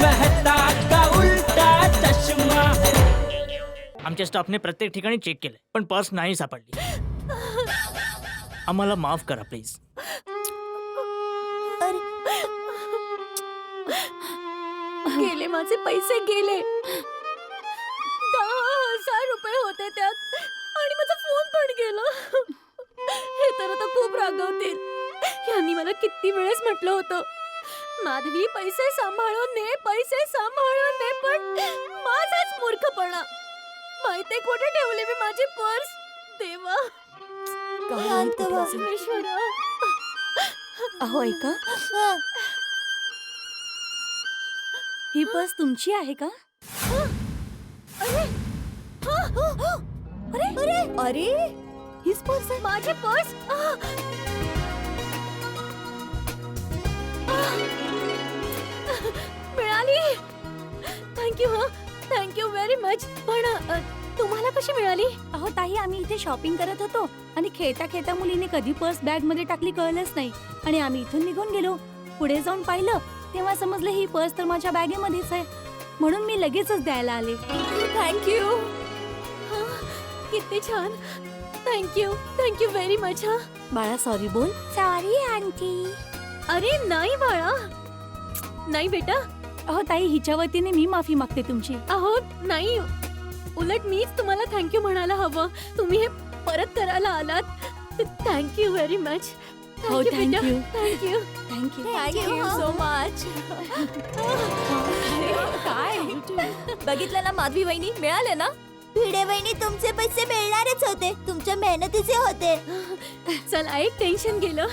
मेहता का उल्टा चष्मा. आमच्या स्टाफने प्रत्येक ठिकाणी चेक केलंय पण पर्स नाही सापडली. आम्हाला माफ करा प्लीज. गेले माझे पैसे गेले. 10,000 रुपये होते त्यात आणि माझा फोन पण गेला. हे तर आता खूप रागवतील. यांनी मला किती वेळेस म्हटलं होतं, माधवी पैसे सांभाळून ने, पैसे सांभाळून ने, पण माझाच मूर्खपणा. माहितीये कुठे ठेवली मी माझी पर्स? देवा, परमेश्वरा. अहो ऐका, ही पर्स तुमची आहे का? अरे अरे अरे, हीच पर्स आहे. माझी पर्स. मिळाली. थँक्यू. Thank you very much. पण तुम्हाला कशी मिळाली? अहो ताई, आम्ही इथे शॉपिंग करत होतो आणि खेळता खेळता मुलीने कधी पर्स बॅग मध्ये टाकली कळलंच नाही आणि आम्ही इथून निघून गेलो. पुढे जाऊन पाहिलं तेव्हा समजलं ही पर्स तर माझ्या बॅगेमध्येच आहे, म्हणून मी लगेचच द्यायला आले. थँक्यू. किती छान. थँक्यू. Thank you very much. बाळा सॉरी बोल. Sorry aunty. अरे नाही बाळा, नाही बेटा. अहो ताई, हिच्या वतीने मी माफी मागते तुमची. अहो नाही, उलट मीच तुम्हाला थँक्यू म्हणायला हवं. तुम्ही हे परत करायला आलात. Thank you very much. हो, thank you. Thank you. Thank you. Thank you so much. काय बघितलं ना माधवी वहिनी, मिळाले ना? भिडे वहिनी, तुमचे पैसे मिळणारच होते, तुमच्या मेहनतीचे होते. चला, एक टेन्शन गेलं.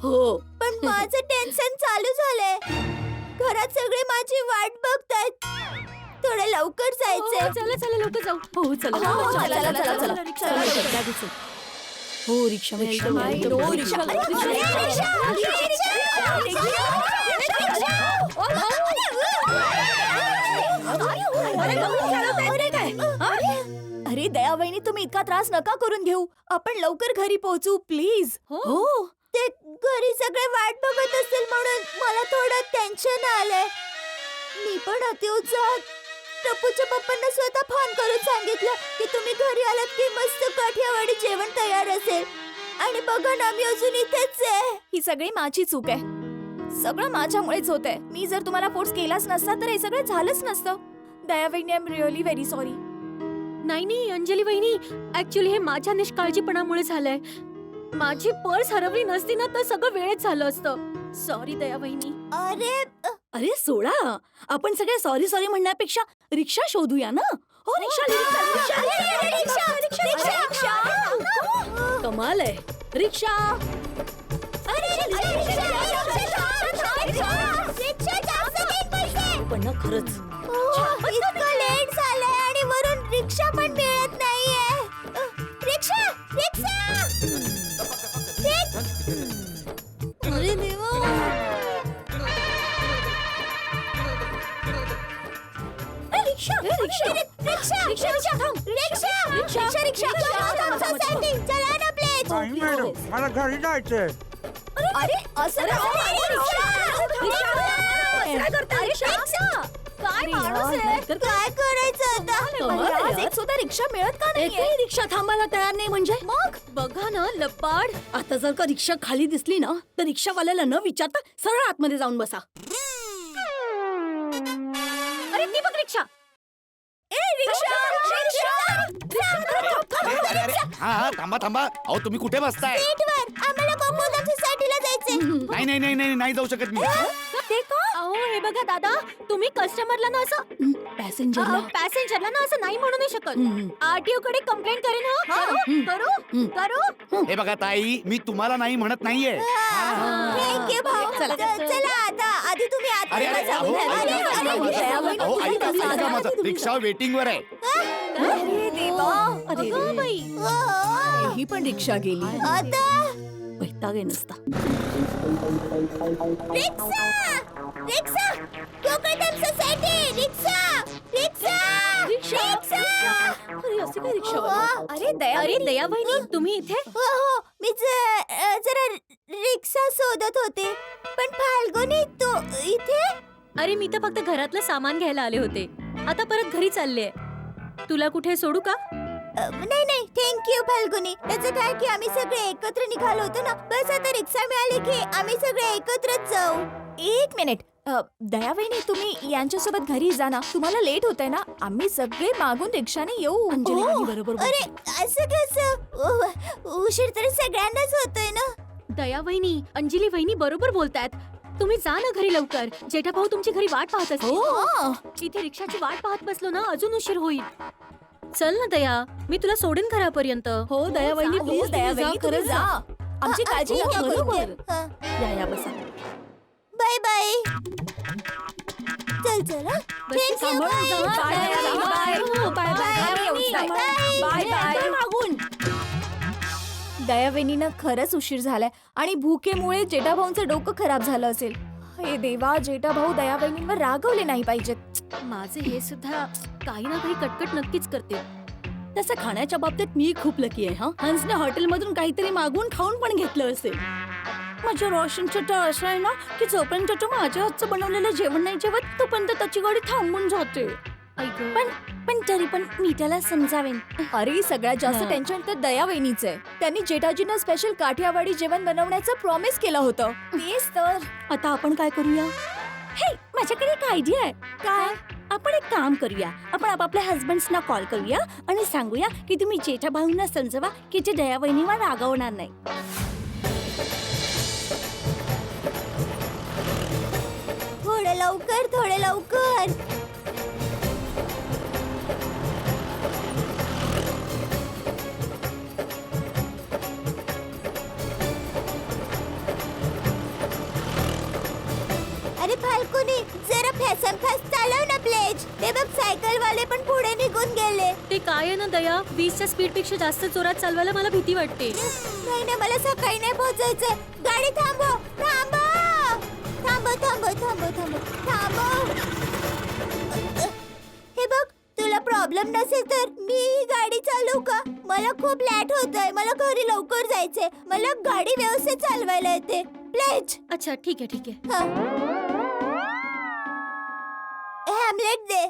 हो, पण माझं टेन्शन चालू झालंय. घरात सगळे माझी वाट बघतायत. थोडं लवकर जायचंय. चला चला लवकर जाऊ. हो चला. हो, चला, चला, चला, चला, चला, चला, चला, चला. चला, गाडी चल. हो, रिक्षा रिक्षा. अरे दया वहिनी, तुम्ही इतका त्रास नका करून घेऊ. आपण लवकर घरी पोहोचू प्लीज. हो, ते घरी सगळे वाट बघत असतील म्हणून मला थोडं टेन्शन आलंय. मी पण अतिउत्साहात टपूच्या पप्पांना स्वतः फोन करून सांगितलं की तुम्ही घरी आलात की मस्त काठियावाडी जेवण तयार असेल. आणि बघा ना, मी अजून इथेच आहे. ही सगळी माझी चूक आहे. सगळं माझ्यामुळेच होतंय. मी जर तुम्हाला फोर्स केलाच नसता तर हे सगळं झालंच नसतं. दया वहिनी, I am really very sorry. नाही नाही अंजली वहिनी, ऍक्च्युली हे माझ्या निष्काळजीपणामुळे झालंय. माझी पर्स हरवली नसती ना तर सगळं वेळेत झालं असतं. सॉरी दया वहिनी. अरे अरे सोडा, आपण सगळे सॉरी सॉरी म्हणण्यापेक्षा रिक्षा शोधूया ना. हो, कमाल आहे. रिक्षा. पण ना खरंच इतकं लेट झालंय आणि वरून रिक्षा पण मिळत नाहीये. रिक्षा रिक्षा. अरे देवा. रिक्षा रिक्षा रिक्षा रिक्षा रिक्षा रिक्षा रिक्षा सोसायटी. चला ना प्लीज. नाही मॅडम, मला घरी जायचंय. अरे असं काय माणूस आहे. काय करायचं आता. आज एक सुद्धा रिक्षा मिळत का नाहीये? एकही रिक्षा थांबायला तयार नाही म्हणजे. मग बघा ना लपाड. आता जर का रिक्षा खाली दिसली ना तर रिक्षावाल्याला न विचारता सरळ आतमध्ये जाऊन बसा. अरे ती बघ रिक्षा. हा थांबा थांबा. अहो तुम्ही कुठे बसताय? आम्हाला गोकुळधाम सोसायटीला जायचंय. नाही नाही नाही नाही नाही जाऊ शकत मी. ते का? अहो हे बघा दादा, तुम्ही कस्टमरला ना असं पॅसेंजरला ना असं नाही म्हणू नाही शकत. आरटीओ कडे कंप्लेंट करेन. करू करू. हे बघा ताई, मी तुम्हाला नाही म्हणत नाहीये. थँक्यू भाऊ. चला आता, आधी तुम्ही अरे अरे आतमध्ये अहो, जाऊन अहो, या. अहो, ऐका, ऐका माझं. रिक्षा वेटिंग वर आहे. अरे देवा. अगं बाई. ही पण रिक्षा गेली. आता वैताग आहे नुसता. रिक्षा रिक्षा गोकुळधाम सोसायटी. रिक्षा रिक्षा रिक्षा. अरे असे काय रिक्षा. अरे दया बहिणी, तुम्ही इथे? हो, मी जरा रिक्षा शोधत होते. पण फाल्गुनी, तू इथे? अरे मी तर फक्त घरातलं सामान घ्यायला आले होते. आता परत घरी चालले. तुला कुठे सोडू का? नाही नाही थँक्यू फाल्गुनी. त्याचं काय की आम्ही सगळे एकत्र निघालो होतो ना, बस आता रिक्षा मिळाली की आम्ही सगळे एकत्रच जाऊ. एक मिनिट दयावहिनी, तुम्ही यांच्यासोबत घरी जा ना. तुम्हाला लेट होतंय ना. आम्ही सगळे मागून रिक्षाने येऊ. अंजली ओ, वहिनी बरोबर बोलते. अरे असं कसं? उशीर तर सगळ्यांनाच होतोय ना. दया वहिनी, अंजली वहिनी बरोबर बोलतायत. तुम्ही जा ना घरी लवकर. जेठा भाऊ तुमची घरी वाट पाहत असतील. हो. इथे रिक्षाची वाट पाहत बसलो ना अजून उशीर होईल. चल ना दया, मी तुला सोडेन घरापर्यंत. हो दयावहिनी, हो, प्लीज दयावहिनी, खरंच खरंच जा. आमची काळजी हो, घ्या. हो, बरोबर. हा. या बसा. Bye bye. चल चल हा. बस Thank you, सांभाळून bye. जा. Bye, Bye, bye, bye. हो, बाय, बाय. Bye. दयावहिनी, Bye. Bye bye. मागून दयावहिनीनं खरंच उशीर झालाय आणि भूकेमुळे जेठाभाऊंचं डोकं खराब झालं असेल. हे देवा, जेठाभाऊ दयावहिनींवर रागवले नाही पाहिजेत. माझे हे सुद्धा काही ना काही कटकट नक्कीच करते. तसं खाण्याच्या बाबतीत मी खूप लकी आहे. हा, हंसने हॉटेलमधून काहीतरी मागवून खाऊन पण घेतलं असेल. माझ्या रोशनचं तर असं आहे ना की जोपर्यंत तो माझ्या हातचं बनवलेलं जेवण नाही जेवत तोपर्यंत त्याची गाडी थांबून जाते. पण तरी पण मी त्याला समजावेन. अरे सगळ्यात जास्त हा. टेन्शन तर दयावहिनीचं आहे. त्यांनी जेठाजींना स्पेशल काठियावाडी जेवण बनवण्याचं प्रॉमिस केलं होतं. तेच तर. आता आपण काय करूया? हे माझ्याकडे एक आयडिया आहे. काय? आपण एक काम करूया. आपण आपापल्या हजबंड्सना कॉल करूया आणि सांगूया की तुम्ही जेठा भाऊंना समजवा की ते दयावहिनीवर रागवणार नाही. थोडं लवकर. अरे फाल्गुनी, जरा फॅसन फास्ट चालव ना प्लीज. ते बघ सायकल वाले पण पुढे निघून गेले. ते काय आहे ना दया, 20च्या स्पीड पेक्षा जास्त जोरात चालवायला मला भीती वाटते. नाही ना, मला सकाळी नाही पोहोचायचंय. गाडी थांबव. हे बघ, तुला प्रॉब्लेम नसेल तर मी ही गाडी चालवू का? मला खूप लेट होतोय. मला घरी लवकर जायचंय. मला गाडी व्यवस्थित चालवायला येते. प्लीज. अच्छा ठीक आहे. हॅमलेट दे.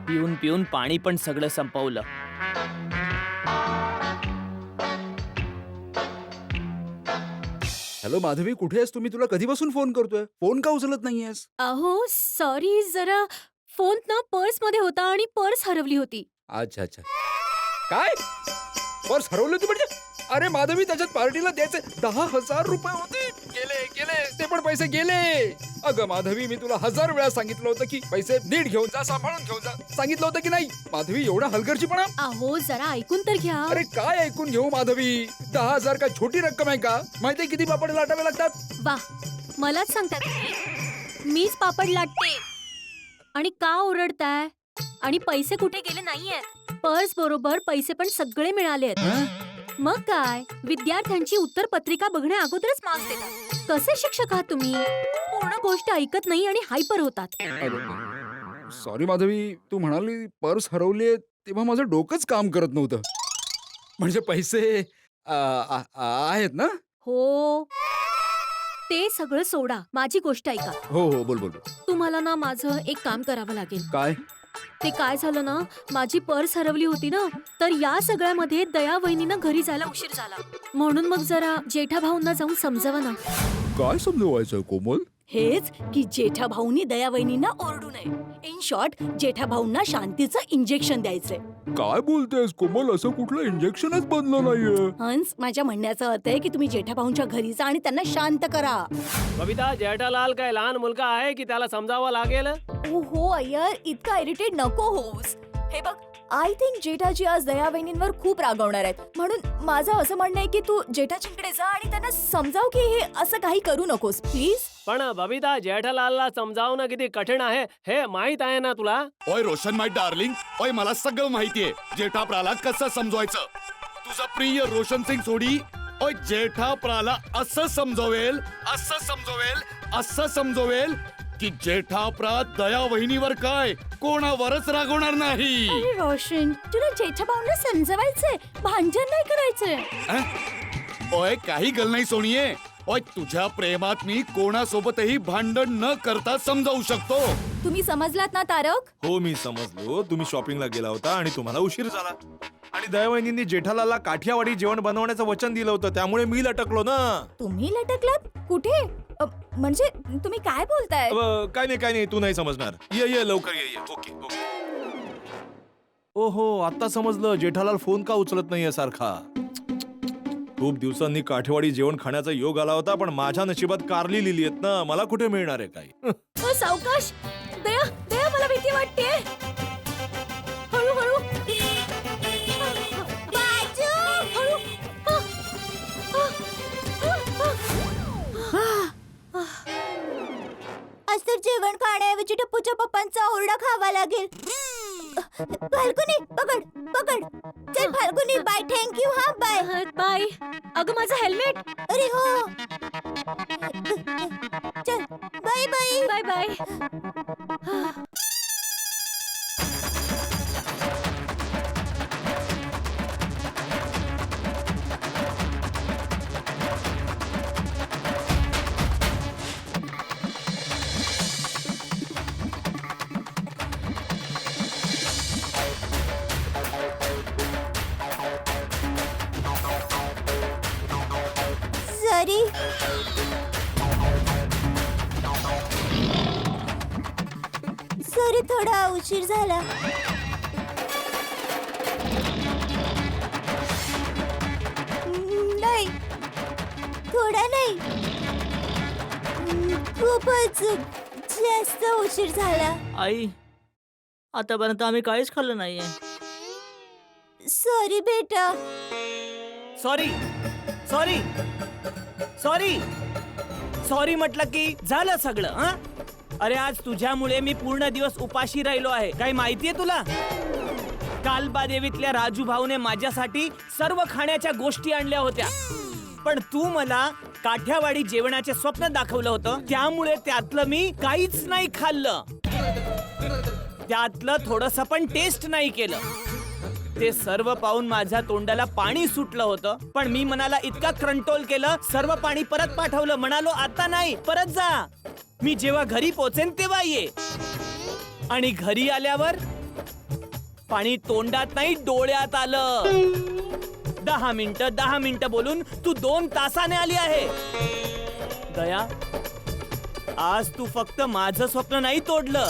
पिऊन पिऊन पाणी पण सगळं संपवलं. हॅलो माधवी, कुठे आहेस तुम्ही? तुला कधीपासून फोन करतोय, फोन का उचलत नाहीयेस? अहो सॉरी, जरा फोन ना पर्स मध्ये होता आणि पर्स हरवली होती. अच्छा. काय पर्स हरवली होती म्हणजे? अरे माधवी, त्याच्यात पार्टीला द्यायचे 10,000 रुपये होते. गेले ते पण पैसे गेले. अगं माधवी, मी तुला 1000 वेळा सांगितलं होतं की पैसे नीट घेऊन जा, सांभाळून घेऊन जा. सांगितलं होतं की नाही? माधवी, एवढा हलगर्जीपणा. अहो जरा ऐकून तर घ्या. अरे काय ऐकून घेऊ माधवी? 10,000 काय छोटी रक्कम आहे का? माहितीये किती पापड लाटावे लागतात? वा, मलाच सांगतात तुम्ही? मीच पापड लाटते आणि का ओरडताय? आणि पैसे कुठे गेले नाहीयेत. पर्स बरोबर पैसे पण सगळे मिळालेत. मग काय, विद्यार्थ्यांची उत्तर पत्रिका बघण्या अगोदरच मार्क्स देतात. कसे शिक्षक आहात तुम्ही? पूर्ण गोष्ट ऐकत नाही आणि हायपर होतात. सॉरी माधवी, तू म्हणाली पर्स हरवली तेव्हा माझं डोकंच काम करत नव्हतं. म्हणजे पैसे आहेत ना? हो, ते सगळं सोडा, माझी गोष्ट ऐका. हो बोल. तुम्हाला ना माझं एक काम करावं लागेल. काय? ते काय झालं ना, माझी पर्स हरवली होती ना, तर या सगळ्यामध्ये दया वहिनीनं घरी जायला उशीर झाला. म्हणून मग जरा जेठा भाऊंना जाऊन समजावा ना. काय समजवायचं कोमल? हेच की जेठा भाऊनी दया वहिनींना ओरडू नये. इन शॉर्ट, जेठा भाऊंना शांतीचं इंजेक्शन द्यायचंय. काय बोलतेस कोमल? असं कुठलं इंजेक्शनच बनलं नाहीये. हंस, माझ्या म्हणण्याचा अर्थ आहे की तुम्ही जेठा भाऊंच्या घरी जा आणि त्यांना शांत करा. बबिता, जेठालाल काय लहान मुलगा आहे की त्याला समजावं लागेल? हो अय्यर, इतका इरिटेट नको होऊस. हे बघ, आय थिंक जेठाजी आज दया वहिनींवर खूप रागवणार आहेत. म्हणून माझं असं म्हणणं आहे की तू जेठाजींकडे जा आणि त्यांना समजाव की हे असं काही करू नकोस प्लीज. पण बबिता, जेठालालला समजावणं किती कठीण आहे हे माहित आहे ना तुला? ओय रोशन माय डार्लिंग, ओय मला सगळं माहितीये जेठाप्राला कसं समजवायचं. तुझा प्रिय रोशन सिंग सोडी ओय जेठाप्राला असं समजवेल की जेठाप्रा दया वहिनीवर काय कोणावरच रागवणार नाही. अरे रोशन, तुला जेठा भाऊंना समजवायचंय, भांडण नाही करायचंय. ओय काही गल नाही सोनिये. ओय तुझ्या प्रेमात मी कोणासोबतही भांडण न करता समजावू शकतो. तुम्ही समजलात ना तारक? हो मी समजलो. तुम्ही शॉपिंगला गेला होता आणि तुम्हाला उशीर झाला आणि दयावहिनींनी जेठालालला काठियावाडी जेवण बनवण्याचं वचन दिलं होतं, त्यामुळे मी लटकलो ना. तुम्ही लटकलात? कुठे? म्हणजे तुम्ही काय बोलताय? काय नाही तू नाही समजणार. ये लवकर ये. ओके. ओहो, आता समजलं जेठालाल फोन का उचलत नाहीये सारखा. खूप दिवसांनी काठेवाडी जेवण खाण्याचा योग आला होता, पण माझ्या नशिबात कारली लिहिली आहेत ना, मला कुठे मिळणार आहे काही. सावकाश. दया, दया, मला भीती वाटते. हळूहळू. हळू. आज तर जेवण खाण्याऐवजी टप्पूच्या पप्पांचा ओरडा खावा लागेल. फाल्गुनी, पकड. चल फाल्गुनी, बाय. थँक्यू. हा बाय. बाय. अगं माझं हेल्मेट. अरे हो. चल bye bye. Bye bye. Sorry थोडा उशीर झाला. नाही, थोडा नाही, खूपच जास्त उशीर झाला. आई, आतापर्यंत आम्ही काहीच खाल्लं नाहीये. सॉरी बेटा. सॉरी म्हटलं की झालं सगळं. हा, अरे आज तुझ्यामुळे मी पूर्ण दिवस उपाशी राहिलो आहे. काही माहितीये तुला? कालबादेवीतल्या राजू भाऊने माझ्यासाठी सर्व खाण्याच्या गोष्टी आणल्या होत्या, पण तू मला काठ्यावाडी जेवणाचे स्वप्न दाखवलं होतं, त्यामुळे त्यातलं मी काहीच नाही खाल्लं. त्यातलं थोडंसं पण टेस्ट नाही केलं. ते सर्व पाहून माझ्या तोंडाला पाणी सुटलं होतं, पण मी मनाला इतका कंट्रोल केलं, सर्व पाणी परत पाठवलं. म्हणालो आता नाही, परत जा. मी जेव्हा घरी पोहोचेन तेव्हा ये. आणि घरी आल्यावर पाणी तोंडात नाही डोळ्यात आलं. 10 मिनिटं बोलून तू 2 तासाने आली आहे. दया, आज तू फक्त माझं स्वप्न नाही तोडलं,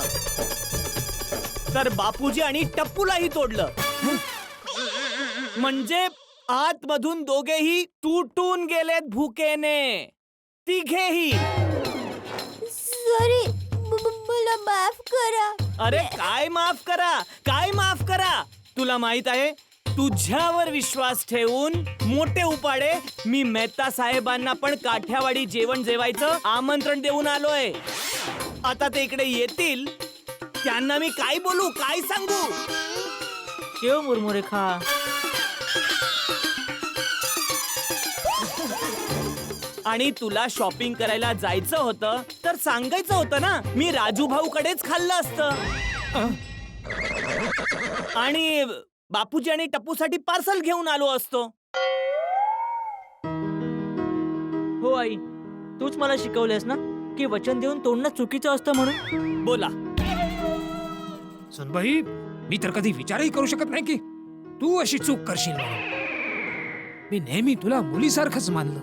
तर बापूजी आणि टप्पूलाही तोडलं. म्हणजे आतमधून दोघेही तुटून गेलेत भुकेने, तिघेही. सॉरी, मला माफ करा. अरे काय माफ करा? तुला माहित आहे, तुझ्यावर विश्वास ठेवून मोठे उपाडे मी मेहता साहेबांना पण काठ्यावाडी जेवण जेवायचं आमंत्रण देऊन आलोय. आता ते इकडे येतील, त्यांना मी काय बोलू, काय सांगू? केव मुरमुरे खा. आणि तुला शॉपिंग करायला जायचं होतं तर सांगायचं होतं ना, मी राजू भाऊकडेच खाल्लं असतं आणि बापूजी आणि टप्पूसाठी पार्सल घेऊन आलो असतो. हो आई, तूच मला शिकवलेस ना की वचन देऊन तोडणं चुकीचं असतं म्हणून. बोला, सुनबाई, मी तर कधी विचारही करू शकत नाही की तू अशी चूक करशील म्हणून. मी नेहमी तुला मुलीसारखंच मानलं,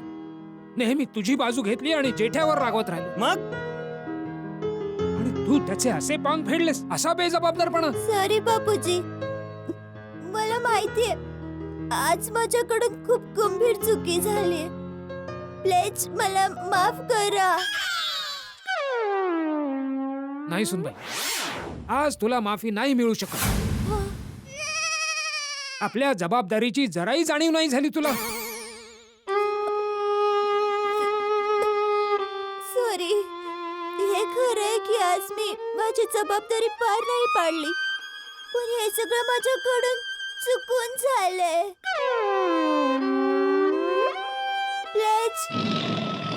नेहमी तुझी बाजू घेतली आणि जेठ्यावर रागवत राहिलो. मग आणि तू त्याचे असे पांग फेडलेस, असा बेजबाबदारपणा. सॉरी बापूजी, मला माहितीये आज माझ्याकडून खूप गंभीर चुकी झाली. प्लीज मला माफ करा. नाही सुनबाई, आज तुला माफी नाही मिळू शकत. आपल्या जबाबदारीची जराही जाणीव नाही झाली तुला. सॉरी. हे खरं आहे की आज मी माझी जबाबदारी पार नाही पाडली, पण हे सगळं माझ्याकडून चुकून झालंय.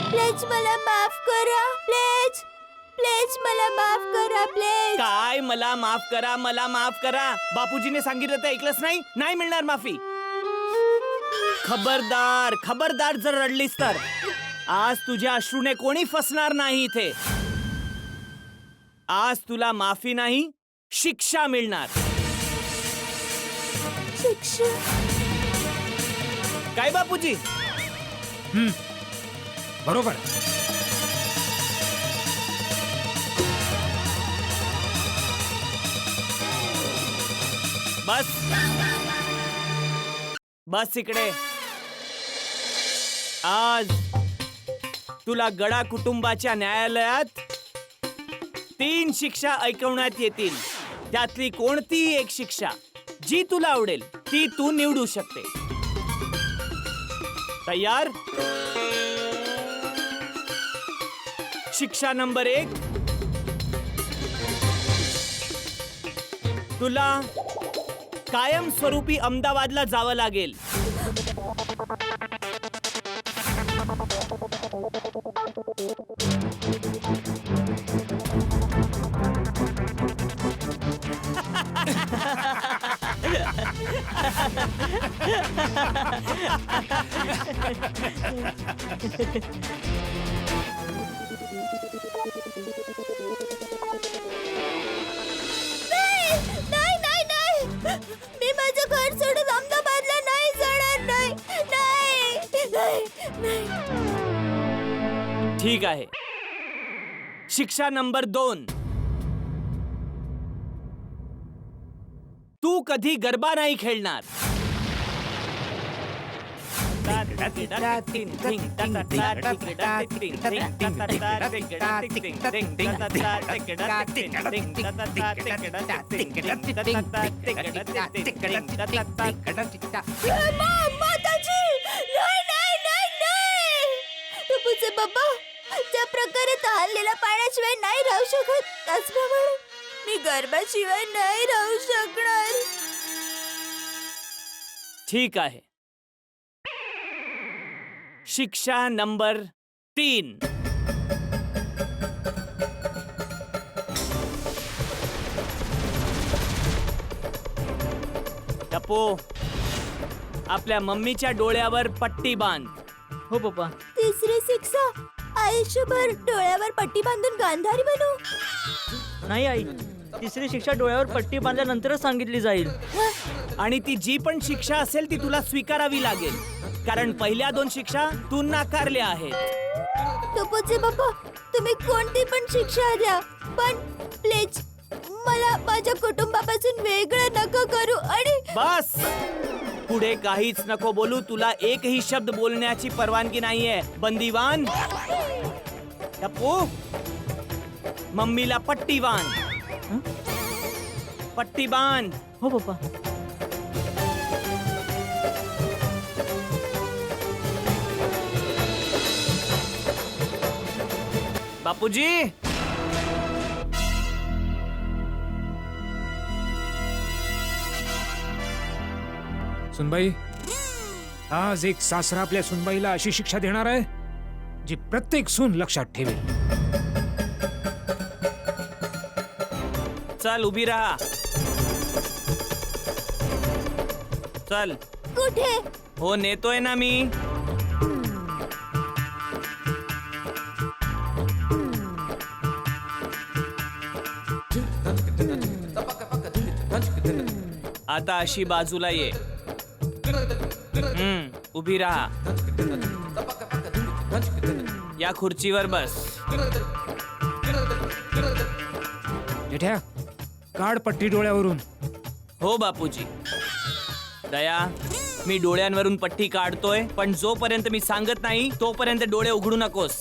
प्लीज मला माफ करा. प्लीज मला माफ करा. प्लीज. काय मला माफ करा, मला माफ करा? बापूजीने सांगितलं तर ऐकलंच नाही. नाही मिळणार माफी. खबरदार खबरदार, जर रडलीस तर आज तुझ्या अश्रूने कोणी फसणार नाही इथे. आज तुला माफी नाही, शिक्षा मिळणार. शिक्षा? काय बापूजी? बरोबर. बस बस इकडे. आज तुला गडा कुटुंबाच्या न्यायालयात 3 शिक्षा ऐकवण्यात येतील. त्यातली कोणतीही एक शिक्षा जी तुला आवडेल ती तू निवडू शकते. तयार? शिक्षा नंबर 1, तुला कायमस्वरूपी अहमदाबादला जावं लागेल. नाही. मी माझं घर सोडून अहमदाबादला नाही जाणार. नाही. ठीक आहे. शिक्षा नंबर 2, तू कधी गरबा नाही खेळणार. माताजी, नाही. टपूचे बाबा त्या प्रकारे तहानलेल्या पाण्याशिवाय नाही राहू शकत, त्याचप्रमाणे मी गरबाशिवाय नाही राहू शकणार. ठीक आहे. शिक्षा नंबर 3, टपो, आपल्या मम्मीच्या डोळ्यावर पट्टी बांध. हो पप्पा. तिसरी शिक्षा, आयुष्यभर डोळ्यावर पट्टी बांधून गांधारी बनू. नाही आई, तिसरी शिक्षा डोळ्यावर पट्टी बांधल्यानंतरच सांगितली जाईल. आणि ती जी पण शिक्षा असेल ती तुला स्वीकारावी लागेल, कारण पहिल्या 2 शिक्षा तू नाकारल्या आहेत. टपूचे बाबा, तुम्ही कोणती पण शिक्षा द्या, पण प्लीज मला माझ्या कुटुंबापासून वेगळं नका करू. आणि बस, पुढे काहीच नको बोलू. तुला एकही शब्द बोलण्याची परवानगी नाहीये. बंदीवान, टप्पू, मम्मीला पट्टी बांध. पट्टी बांध. हो पप्पा. बापूजी, सुनबाई, आज एक सासरा आपल्या सुनबाईला अशी शिक्षा देणार आहे जी प्रत्येक सून लक्षात ठेवेल. चल उभी राहा. चल. कुठे? हो, नेतोय ना मी. आता अशी बाजूला ये. उभी राहा. या खुर्चीवर बस. जेठ्या काढ पट्टी डोळ्यावरून. हो बापूजी. दया, मी डोळ्यांवरून पट्टी काढतोय, पण जोपर्यंत मी सांगत नाही तोपर्यंत डोळे उघडू नकोस.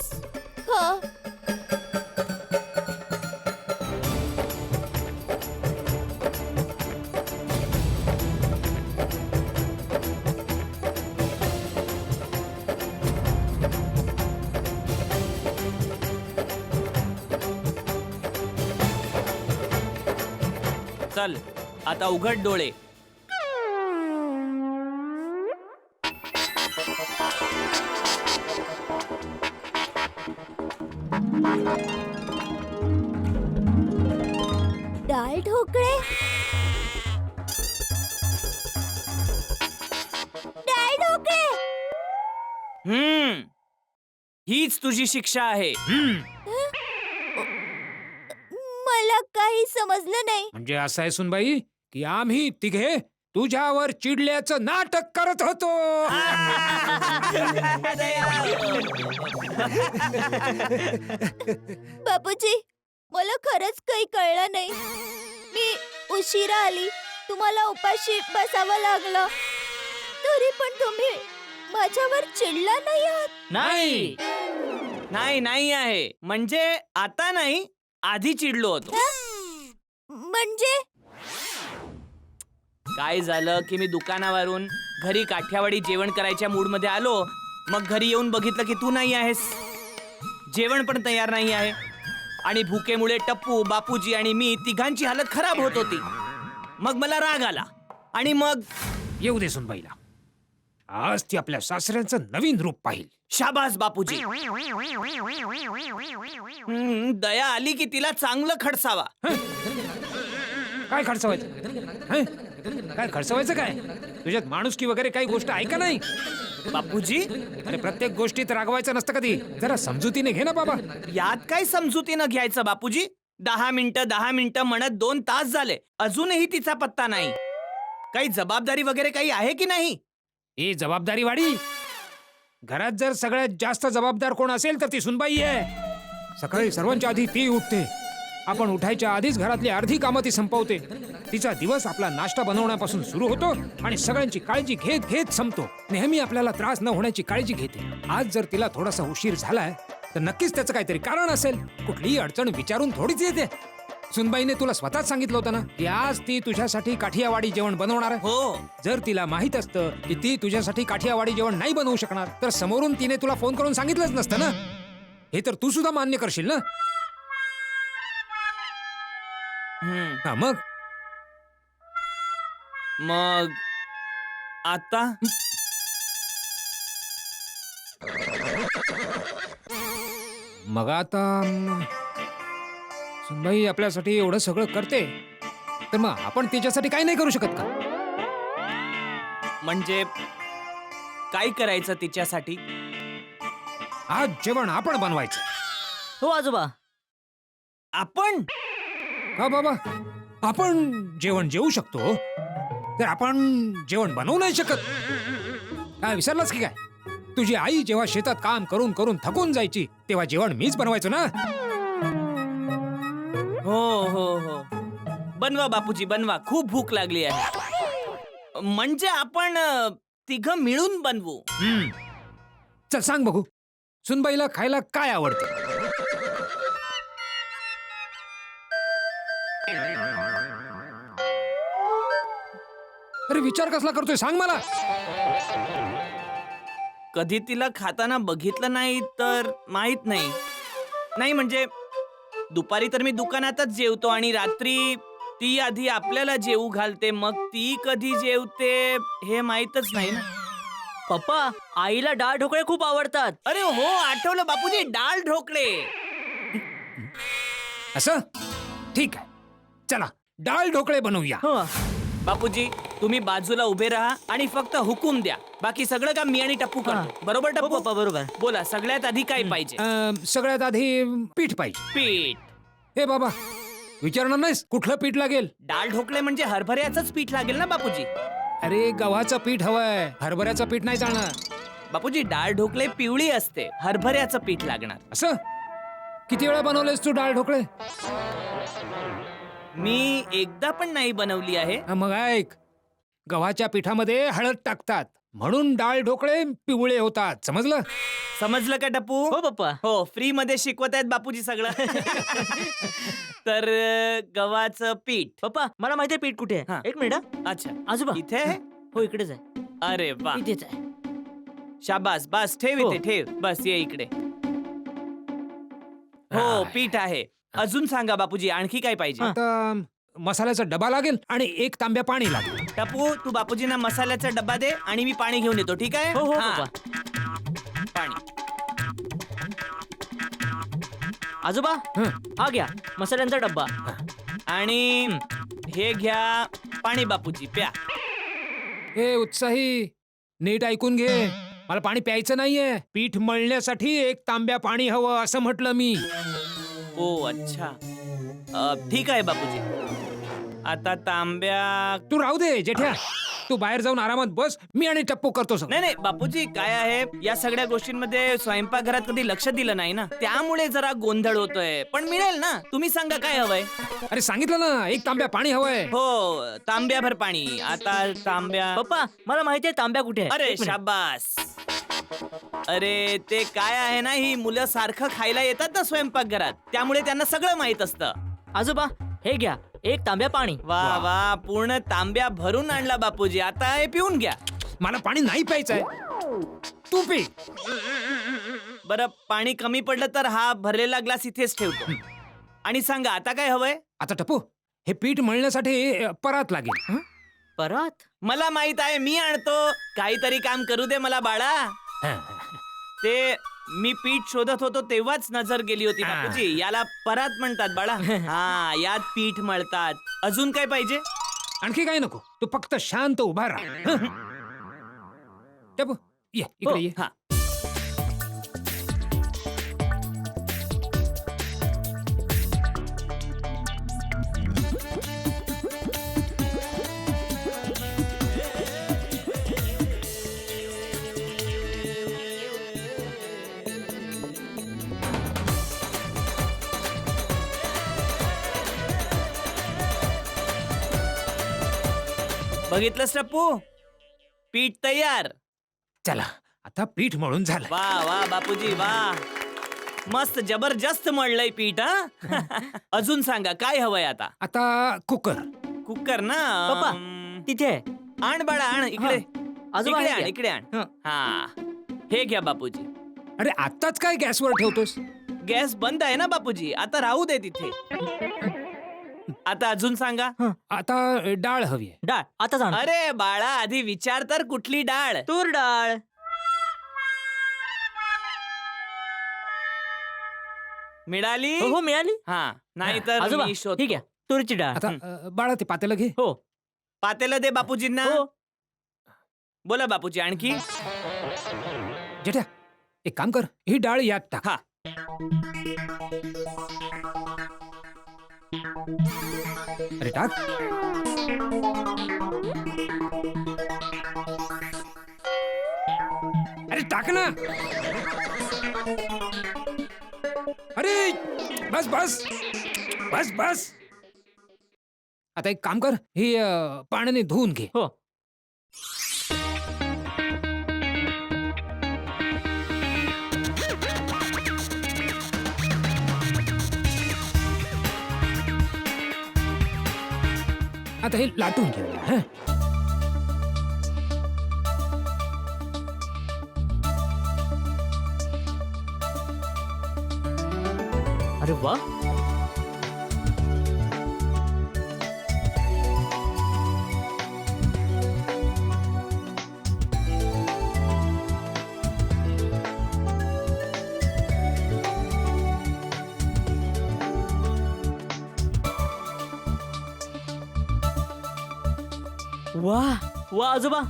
हो. चल आता उघड डोळे. डाळ ढोकळे. डाळ ढोकळे. हीच तुझी शिक्षा आहे. मला काही समजलं नाही. म्हणजे असं आहे सुनबाई की आम्ही तिघे तुझ्यावर चिडल्याचं नाटक करत होतो. बापूजी, मला खरंच काही कळलं नाही. मी उशिरा आली, तुम्हाला उपाशी बसावं लागलं, तरी पण तुम्ही माझ्यावर चिडला नाही आहात. नाही. नाही नाही आहे. म्हणजे आता नाही, आधी चिडलो होतो. म्हणजे काय झालं की मी दुकानावरून घरी काठियावाडी जेवण करायच्या मूड मध्ये आलो. मग घरी येऊन बघितलं की तू नाही आहेस. जेवण पण तयार नाही आहे. आणि भुकेमुळे टप्पू, बापूजी आणि मी तिघांची हालत खराब होत होती. मग मला राग आला आणि मग येऊ दे सुनबाईला. आज ती आपल्या सासऱ्यांचं नवीन रूप पाहिल. शाबास बापूजी. दया आली की तिला चांगलं खडसावा. काय खर्चवायचं? काय खर्चवायचं काय? तुझ्यात माणुसकी वगैरे काही गोष्ट आहे का नाही? बापूजी, अरे प्रत्येक गोष्टीत रागवायचं नसतं कधी. जरा समजुतीने घे ना बाबा. यात काय समजुतीनं घ्यायचं बापूजी? 10 मिनिटं म्हणत 2 तास झाले, अजूनही तिचा पत्ता नाही. काही जबाबदारी वगैरे काही आहे की नाही? ही जबाबदारी वाढी. घरात जर सगळ्यात जास्त जबाबदार कोण असेल तर ती सुनबाई आहे. सकाळी सर्वांच्या आधी ती उठते. आपण उठायच्या आधीच घरातली अर्धी कामं ती संपवते. तिचा दिवस आपला नाश्ता बनवण्यापासून सुरू होतो आणि सगळ्यांची काळजी घेत घेत संपतो. नेहमी आपल्याला त्रास न होण्याची काळजी घेते. आज जर तिला थोडासा उशीर झालाय तर नक्कीच त्याचं काहीतरी कारण असेल. कुठलीही अडचण विचारून थोडीच येते. सुनबाईने तुला स्वतःच सांगितलं होतं ना की आज ती तुझ्यासाठी काठियावाडी जेवण बनवणार आहे. हो. जर तिला माहित असतं की ती तुझ्यासाठी काठियावाडी जेवण नाही बनवू शकणार तर समोरून तिने तुला फोन करून सांगितलंच नसतं ना. हे तर तू सुद्धा मान्य करशील ना. हा मग आता मग आता सुनबाई आपल्यासाठी एवढं सगळं करते तर मग आपण तिच्यासाठी काही नाही करू शकत का? म्हणजे काय करायचं तिच्यासाठी? आज जेवण आपण बनवायचं. हो आजोबा. आपण? का बाबा, आपण जेवण जेवू शकतो तर आपण जेवण बनवू नाही शकत? काय विसरलास की काय? तुझी आई जेव्हा शेतात काम करून करून थकून जायची तेव्हा जेवण मीच बनवायचो ना. हो हो हो, बनवा बापूजी बनवा. खूप भूक लागली आहे. म्हणजे आपण तिघं मिळून बनवू. चल सांग बघू, सुनबाईला खायला काय आवडतं? अरे विचार कसला करतोय सांग मला. कधी तिला खाताना बघितलं नाही तर माहित नाही. नाही म्हणजे दुपारी तर मी दुकानातच जेवतो आणि रात्री ती आधी आपल्याला जेवू घालते, मग ती कधी जेवते हे माहीतच नाही ना. पप्पा, आईला डाळ ढोकळे खूप आवडतात. अरे हो, आठवलं बापूजी, डाळ ढोकळे. असं ठीक आहे, चला डाळ ढोकळे बनवूया. बापूजी तुम्ही बाजूला उभे राहा आणि फक्त हुकूम द्या. बाकी सगळं काम मी आणि टप्पू करतो. बरोबर टप्पू? बरोबर. बोला, सगळ्यात आधी काय पाहिजे? सगळ्यात आधी पीठ पाहिजे. पीठ. हे बाबा, विचारणार नाहीस कुठलं पीठ लागेल? डाळ ढोकळे म्हणजे हरभऱ्याचंच पीठ लागेल ना बापूजी? अरे गव्हाचं पीठ हवंय, हरभऱ्याचं पीठ नाही चालणार. बापूजी डाळ ढोकळे पिवळी असते, हरभऱ्याचं पीठ लागणार. असं किती वेळा बनवलेस तू डाळ ढोकळे? मी एकदा पण नाही बनवली आहे. मग ऐक, गव्हाच्या पिठामध्ये हळद टाकतात म्हणून डाळ ढोकळे पिवळे होतात. समजलं? समजलं का टप्पू? हो पप्पा. हो, फ्री मध्ये शिकवत आहेत बापूजी सगळं. तर गव्हाचं पीठ. पप्पा मला माहितीये पीठ कुठे हा. आहे. एक मिनिट हा. अच्छा, आजोबा इथे आहे? हो इकडेच आहे. अरे वा, इथेच आहे. शाबास, बस ठेव हो. इथे, ठेव. बस ये इकडे. हो, पीठ आहे. अजून सांगा बापूजी, आणखी काय पाहिजे? आता मसाल्याचा डबा लागेल आणि 1 तांब्या पाणी लागेल. टप्पू, तू बापूजींना मसाल्याचा डब्बा दे आणि मी पाणी घेऊन येतो, ठीक आहे? हो हो हा, पप्पा. पाणी. आजोबा हं. हा घ्या मसाल्यांचा डब्बा. आणि हे घ्या पाणी बापूजी, प्या. ए उत्साही, नीट ऐकून घे. मला पाणी प्यायचं नाहीये. पीठ मळण्यासाठी 1 तांब्या पाणी हवं असं म्हटलं मी. ओ अच्छा, ठीक आहे बापूजी. आता तांब्या. तू राहू दे जेठ्या, तू बाहेर जाऊन आरामात बस. मी आणि टप्पू करतो सगळं. नाही नाही बापूजी, काय आहे या सगळ्या गोष्टींमध्ये स्वयंपाकघरात कधी लक्ष दिलं नाही ना, त्यामुळे जरा गोंधळ होतोय. पण मिळेल ना, तुम्ही सांगा काय हवंय. अरे सांगितलं ना, 1 तांब्या पाणी हवंय. हो, तांब्याभर पाणी. आता तांब्या. पप्पा मला माहितीये तांब्या कुठे आहे. अरे एक मिनिट. शाबास. अरे ते काय आहे ना, ही मुलं सारखं खायला येतात ना स्वयंपाकघरात, त्यामुळे त्यांना सगळं माहित असतं. आजोबा हे घ्या 1 तांब्या पाणी. वा वा, पूर्ण तांब्या भरून आणला बापूजी. आता हे पिऊन घ्या. मला पाणी नाही प्यायचंय, तू पी. बरं, पाणी कमी पडलं तर हा भरलेला ग्लास इथेच ठेवतो. आणि सांगा आता काय हवंय. आता टप्पू, हे पीठ मळण्यासाठी परात लागेल. हं? परत मला माहित आहे, मी आणतो. काहीतरी काम करू दे मला बाळा. हं. ते मी पीठ शोधत होतो तेव्हाच नजर गेली होती बापूजी. याला परात म्हणतात बाळा. हा, यात पीठ मळतात. अजून काय पाहिजे? आणखी काय नको, तू फक्त शांत उभा राहा. हं? टप्पू ये इकडे ये. हा. बघितलंस टप्पू, पीठ तयार. चला आता पीठ मळून झालं. वा वा बापूजी वा, मस्त जबरदस्त मळलंय पीठ. हा. अजून सांगा काय हवंय आता. आता कुकर. कुकर ना. पप्पा तिथे आहे. आण बाळा, आण इकडे. आजोबा इकडे हे आण, घ्या. इकडे आण. हं. हा, हे घ्या बापूजी. अरे आत्ताच काय गॅसवर ठेवतोस? गॅस बंद आहे ना बापूजी, आता राहू दे तिथे. आता अजून सांगा. आता डाळ हवी आहे. डाळ आता जाणार. अरे बाळा, आधी विचार तर कुठली डाळ. तूर डाळ. मिळाली? हो हो मिळाली. हा, नाही तर आजोबा मी शोधतो. ठीक आहे तुरीची डाळ. आता बाळा ते पातेलं घे. हो पातेलं दे बापूजींना. हो. बोला बापूजी, आणखी. जेठ्या एक काम कर, ही डाळ यात टाक. हा. अरे टाक. अरे टाक ना. अरे बस बस बस बस. आता एक काम कर, ही पाण्याने धुवून घे. हो. आता हे लाटून घेऊया. हं? अरे वा. वा वा आजोबा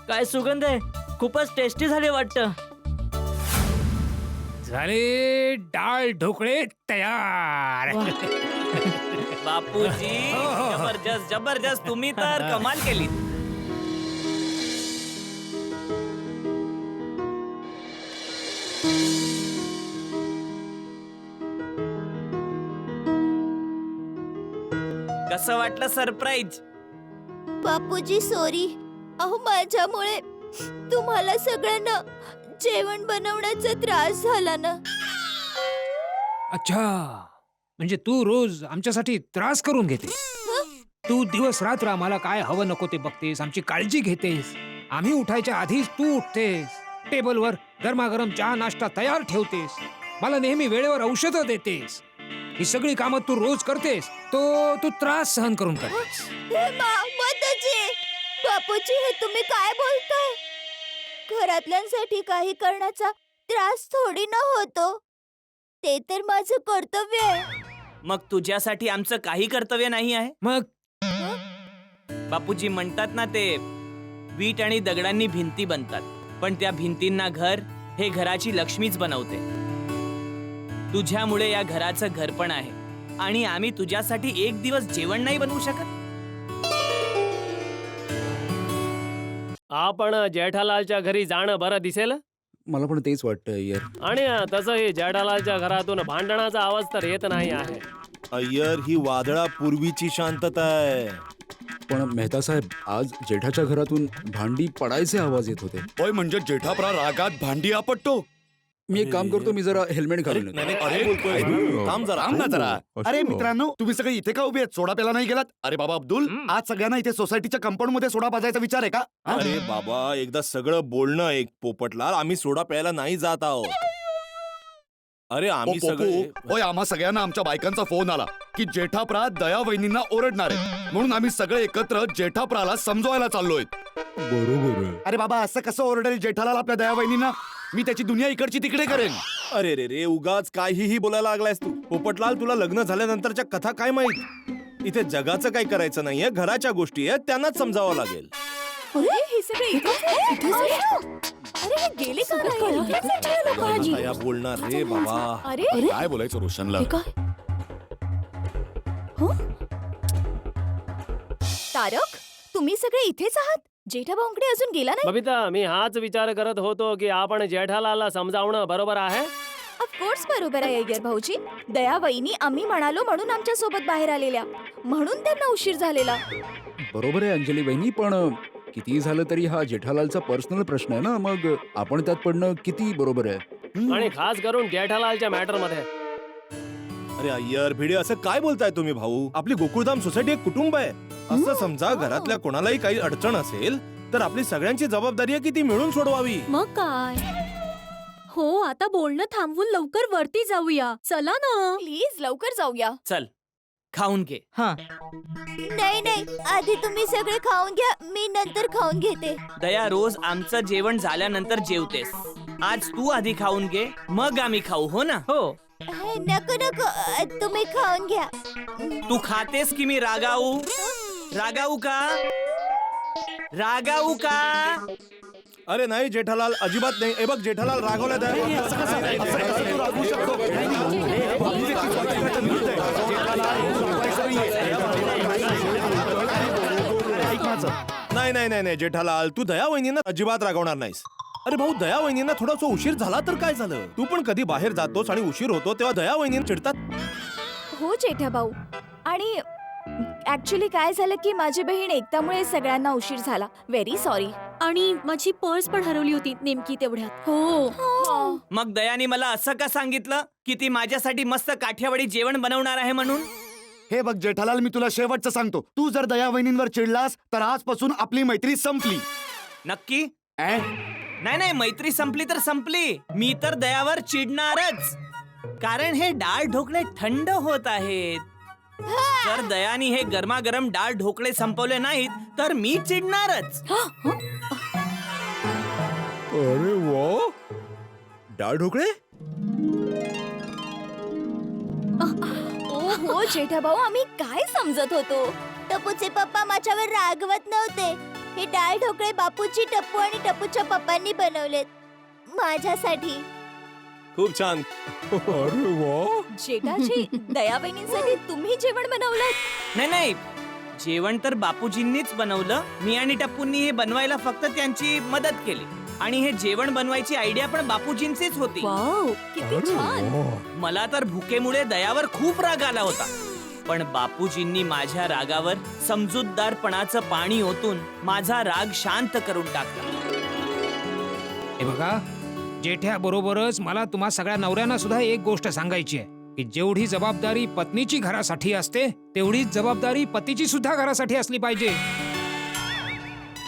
काय सुगंध आहे. खूपच टेस्टी झाले वाटतं. झाले डाळ ढोकळे तयार. बापूजी जबरदस्त जबरदस्त, तुम्ही तर कमाल केली. कसं वाटलं सरप्राईज? बापूजी सॉरी. अहो माझ्यामुळे तुम्हाला सगळ्यांना जेवण बनवण्याचा त्रास झाला ना. अच्छा, म्हणजे तू रोज आमच्यासाठी त्रास करून घेतेस. तू दिवस रात्र आम्हाला काय हवं नको ते बघतेस, आमची काळजी घेतेस. आम्ही उठायच्या आधीच तू उठतेस, टेबलवर गरमागरम चहा नाश्ता तयार ठेवतेस, मला नेहमी वेळेवर औषधं देतेस. ही सगळी कामं तू रोज करतेस, तो तू त्रास सहन करून करतेस. बापूजी हे तुम्ही काय बोलताय? घरातल्यांसाठी काही करण्याचा त्रास थोडी न होतो, ते तर माझं कर्तव्य आहे. मग तुझ्यासाठी आमचं काही कर्तव्य नाही आहे? मग बापूजी म्हणतात ना, ते वीट आणि दगडांनी भिंती बनतात, पण त्या भिंतींना घर हे घराची लक्ष्मीच बनवते. तुझ्यामुळे या घराचं घर पण आहे, आणि आम्ही तुझ्यासाठी एक दिवस जेवण नाही बनवू शकत? आपण जेठालालच्या घरी जाणं बरं दिसेल. मला पण तेच वाटतं अय्यर. आणि तसंही जेठालालच्या घरातून भांडणाचा आवाज तर येत नाही आहे. अय्यर, ही वादळा पूर्वीची शांतता आहे. पण मेहता साहेब, आज जेठाच्या घरातून भांडी पडायचे आवाज येत होते. ओय म्हणजे जेठाप्रा रागात भांडी आपटतो. मी एक काम करतो, मी जरा हेल्मेट घालून येतो. अरे थांब ना जरा. अरे मित्रांनो, तुम्ही सगळे इथे का उभे आहेत? सोडा प्याला नाही गेलात? अरे बाबा अब्दुल, आज सगळ्यांना इथे सोसायटीच्या कंपाऊंड मध्ये सोडा पाजायचा विचार आहे का? अरे बाबा, एकदा सगळं बोलणं एक. पोपटलाल, आम्ही सोडा प्यायला नाही जात आहोत. अरे आम्ही सगळे ओय, आम्हा सगळ्यांना आमच्या बायकांचा फोन आला की जेठाप्रा दया वहिनींना ओरडणार आहे, म्हणून आम्ही सगळे एकत्र जेठाप्राला समजवायला चाललोय. बरोबर आहे. अरे बाबा, असं कसं ओरडेल जेठालाल आपल्या दया वहिनींना? मी त्याची दुनिया इकडची तिकडे करेन. अरे रे रे, उगाच काहीही बोलायला लागलायस तू. पोपटलाल, तुला लग्न झाल्यानंतरच्या कथा काय माहित? इथे जगाचं काही करायचं नाहीये, घराच्या गोष्टी आहेत, त्यांनाच समजावं लागेल. अरे हे सगळे अरे हे गेले का नाही? काय बोलणार रे बाबा? अरे काय बोलायचं रोशनला? तारक, तुम्ही सगळे इथेच आहात? जेठाभाऊंकडे अजून गेला नाही? बबिता, मी हाच विचार करत होतो की आपण जेठालालला समजावणं बरोबर आहे. ऑफकोर्स बरोबर आहे अय्यर भाऊजी. दया वहिनी आम्ही म्हणालो म्हणून आमच्या सोबत बाहेर आलेल्या, म्हणून त्यांना उशीर झालेला. बरोबर आहे अंजली बहिणी, पण किती झालं तरी हा जेठालालचा पर्सनल प्रश्न आहे ना, मग आपण त्यात पडणं किती बरोबर आहे? आणि खास करून जेठालालच्या मॅटर मध्ये. अरे अय्यर भिडे, असं काय बोलताय तुम्ही भाऊ? आपली गोकुळधाम सोसायटी एक कुटुंब आहे. असं समजा, घरातल्या कोणालाही काही अडचण असेल तर आपली सगळ्यांची जबाबदारी आहे की ती मिळून सोडवावी. मग काय हो, आता बोलणं थांबवून लवकर वरती जाऊया. चला ना प्लीज लवकर जाऊया. चल, खाऊन घे. नाही नाही, आधी तुम्ही सगळे खाऊन घ्या, मी नंतर खाऊन घेते. दया, रोज आमचं जेवण झाल्यानंतर जेवतेस. आज तू आधी खाऊन घे, मग आम्ही खाऊ. हो ना? हो. नको नको, तुम्ही खाऊन घ्या. तू खातेस की मी रागावू? रागावू का? रागावू का? अरे नाही जेठालाल, अजिबात नाही. ए बघ, जेठालाल रागवला. नाही नाही नाही नाही जेठालाल, तू दया वहिनींना अजिबात रागवणार नाहीस. अरे भाऊ, दया वहिनींना थोडासा उशीर झाला तर काय झालं? तू पण कधी बाहेर जातोस आणि उशीर होतो तेव्हा दया वहिनी चिडतात. हो जेठा भाऊ, आणि ऍक्च्युली काय झालं की माझी बहीण एकतामुळे सगळ्यांना उशीर झाला. Very sorry. आणि माझी पर्स पण हरवली होती नेमकी तेवढ्यात. हो. मग दयाने मला असं का सांगितलं की ती माझ्यासाठी मस्त काठियावाडी जेवण बनवणार आहे म्हणून? हे बघ जेठालाल, मी तुला शेवटचं सांगतो, तू जर दया वहिनींवर चिडलास तर आजपासून आपली मैत्री संपली. नक्की? नाही नाही, मैत्री संपली तर संपली. मी तर दयावर चिडणारच, कारण हे डाळ ढोकळे थंड होत आहेत. जर दयानी हे गरमागरम डाळ ढोकळे संपवले नाहीत तर मी चिडणारच. अरे वा, डाळ ढोकळे. हो जेठा भाऊ, आम्ही काय समजत होतो? टपूचे पप्पा माझ्यावर रागवत नव्हते. हे डाळ ढोकळे बापूची, टप्पू आणि टपूच्या पप्पांनी बनवलेत माझ्यासाठी. खूप छान. अरे वा. जेठाजी दयावहिनींसाठी तुम्ही जेवण बनवलं? नाही जेवण तर बापूजींनीच बनवलं. मी आणि टप्पूंनी हे बनवायला फक्त त्यांची मदत केली. आणि हे जेवण बनवायची आयडिया पण बापूजींचीच होती. वाव किती छान. मला तर भुकेमुळे दयावर खूप राग आला होता, पण बापूजींनी माझ्या रागावर समजूतदारपणाचं पाणी ओतून माझा राग शांत करून टाकला. हे बघा, जेठ्या बरोबरच मला तुम्हा सगळ्या नवऱ्यांना सुद्धा एक गोष्ट सांगायची आहे की जेवढी जबाबदारी पत्नीची घरासाठी असते तेवढीच जबाबदारी पतीची सुद्धा घरासाठी असली पाहिजे.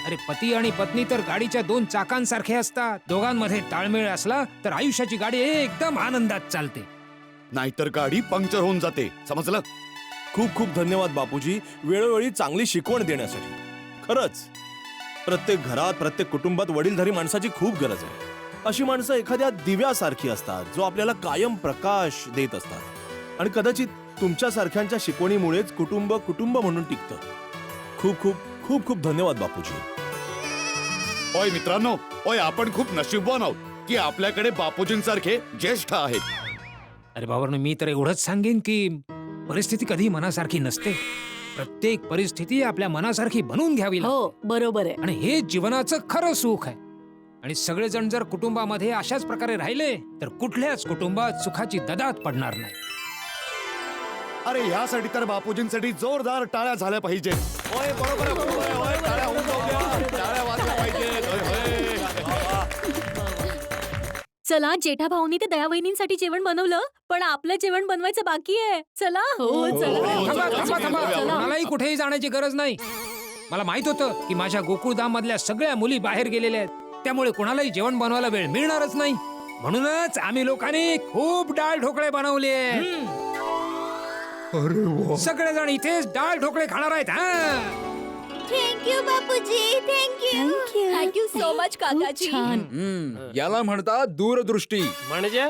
अरे पती आणि पत्नी तर गाडीच्या दोन चाकांसारखे असतात. दोघांमध्ये ताळमेळ असला तर आयुष्याची गाडी एकदम आनंदात चालते. नाहीतर गाडी पंक्चर होऊन जाते. समजलं? खूप खूप धन्यवाद बापूजी, वेळोवेळी चांगली शिकवण देण्यासाठी. खरंच प्रत्येक घरात, प्रत्येक कुटुंबात वडीलधारी माणसाची खूप गरज आहे. अशी माणसं एखाद्या दिव्यासारखी असतात जो आपल्याला कायम प्रकाश देत असतात. आणि कदाचित तुमच्यासारख्यांच्या शिकवणीमुळेच कुटुंब कुटुंब म्हणून टिकतं. खूप खूप खूप खूप धन्यवाद बापूजी. ओय मित्रांनो, ओय आपण खूप नशीबवान आहोत की आपल्याकडे बापूजींसारखे ज्येष्ठ आहेत. अरे बाबांनो, मी तर एवढंच सांगेन की परिस्थिती कधी मनासारखी नसते. प्रत्येक परिस्थिती आपल्या मनासारखी बनवून घ्यावी लागते. हो बरोबर आहे. आणि हे जीवनाचं खरं सुख आहे. आणि सगळेजण जर कुटुंबामध्ये अशाच प्रकारे राहिले तर कुठल्याच कुटुंबात सुखाची ददात पडणार नाही. अरे यासाठी तर बापूजींसाठी जोरदार टाळ्या झाल्या पाहिजेत. ओय बरोबर आहे, बरोबर आहे. ओय, टाळ्या होऊन जाऊ द्या. टाळ्या वाजल्या पाहिजेत. ओय, होय. चला, जेठा भाऊनी ते दयावहिनींसाठी जेवण बनवलं, पण आपलं जेवण बनवायचं बाकी आहे. चला. हो थांबा थांबा थांबा, मलाही कुठेही जाण्याची गरज नाही. मला माहित होतं की माझ्या गोकुळधाम मधल्या सगळ्या मुली बाहेर गेलेल्या आहेत, त्यामुळे कोणालाही जेवण बनवायला वेळ मिळणारच नाही. म्हणूनच आम्ही लोकांनी खूप डाळ ढोकळे बनवले. अरे वा. सगळेजण इथेच डाळ ढोकळे खाणार आहेत. हा, thank you Bapuji. Thank you so much काकाजी. याला म्हणतात दूरदृष्टी, म्हणजे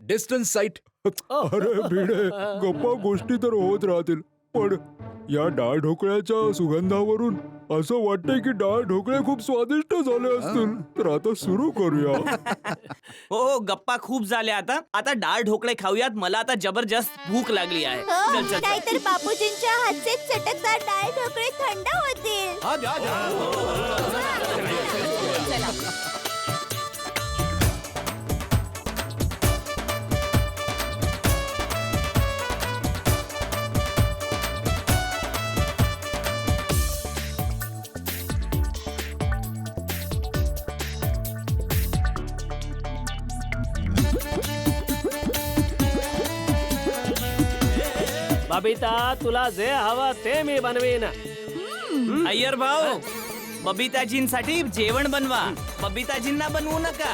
डिस्टन्स साईट. अरे भिडे, गप्पा गोष्टी तर होत राहतील, पण या डाळ ढोकळ्याच्या सुगंधावरून असं वाटतंय की डाळ ढोकळे खूप स्वादिष्ट झाले असतील. तर आता सुरू करूया. हो गप्पा खूप झाल्या. आता डाळ ढोकळे खाऊयात. मला आता जबरदस्त भूक लागली आहे. चल, चल, चल. नाहीतर बापूजींच्या हातचे चटकदार डाळ ढोकळे थंड होतील. हा, द्या, द्या. बबिता, तुला जे हवं ते मी बनवीन. अय्यर भाऊ, बबिताजींसाठी जेवण बनवा. बबिताजींना बनवू नका.